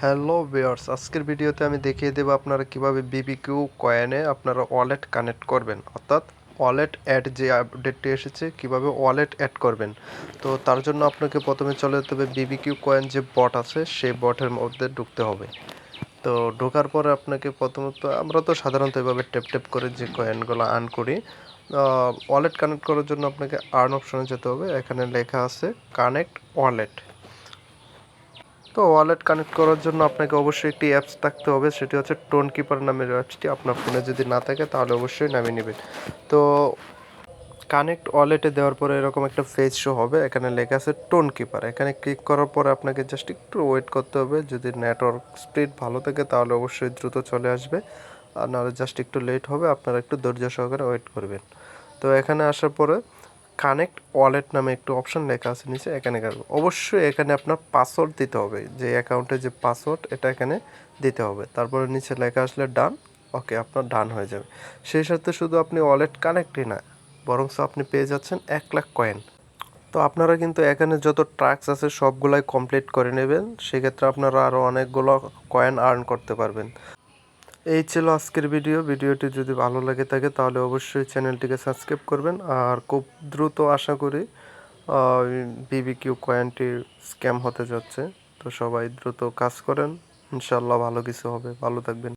Hello viewers, আজকের ভিডিওতে আমি দেখিয়ে দেব আপনারা কিভাবে বিবিকিউ কয়েনে আপনারা ওয়ালেট কানেক্ট করবেন, অর্থাৎ ওয়ালেট অ্যাড যে আপডেটটি এসেছে কিভাবে ওয়ালেট অ্যাড করবেন। তো তার জন্য আপনাকে প্রথমে চলে যেতে হবে বিবিকিউ কয়েন যে বট আছে সেই বটের মধ্যে ঢুকতে হবে। তো ঢোকার পরে আপনাকে প্রথমত আমরা তো সাধারণত এভাবে ট্যাপ ট্যাপ করে যে কয়েনগুলো আর্ন করি। ওয়ালেট কানেক্ট করার জন্য আপনাকে আর্ন অপশনে যেতে হবে। এখানে লেখা আছে কানেক্ট ওয়ালেট। তো ওয়ালেট কানেক্ট করার জন্য আপনাকে অবশ্যই একটি অ্যাপস থাকতে হবে, সেটি হচ্ছে টোন কিপার নামের অ্যাপসটি। আপনার ফোনে যদি না থাকে তাহলে অবশ্যই নামিয়ে নেবেন। তো কানেক্ট ওয়ালেটে দেওয়ার পরে এরকম একটা পেজ শো হবে, এখানে লেখা আছে টোন কিপার। এখানে ক্লিক করার পরে আপনাকে জাস্ট একটু ওয়েট করতে হবে। যদি নেটওয়ার্ক স্পিড ভালো থাকে তাহলে অবশ্যই দ্রুত চলে আসবে, আর নাহলে জাস্ট একটু লেট হবে। আপনারা একটু ধৈর্য সহকারে ওয়েট করবেন। তো এখানে আসার পরে কানেক্ট ওয়ালেট নামে একটু অপশন লেখা আছে নিচে, এখানে অবশ্যই এখানে আপনার পাসওয়ার্ড দিতে হবে, যে অ্যাকাউন্টে যে পাসওয়ার্ড এটা এখানে দিতে হবে। তারপরে নিচে লেখা আসলে ডান, ওকে আপনার ডান হয়ে যাবে। সেই সাথে শুধু আপনি ওয়ালেট কানেক্টই না, বরং আপনি পেয়ে যাচ্ছেন 1,00,000 কয়েন। তো আপনারা কিন্তু এখানে যত ট্রাক্স আছে সবগুলাই কমপ্লিট করে নেবেন, সেক্ষেত্রে আপনারা আরও অনেকগুলো কয়েন আর্ন করতে পারবেন। এই ছিল আজকের ভিডিওটি যদি ভালো লাগে থাকে তাহলে অবশ্যই চ্যানেলটিকে সাবস্ক্রাইব করবেন। আর খুব দ্রুত আশা করি বিবিকিউ কয়েনটি স্ক্যাম হতে যাচ্ছে। তো সবাই দ্রুত কাজ করেন, ইনশাল্লাহ ভালো কিছু হবে। ভালো থাকবেন।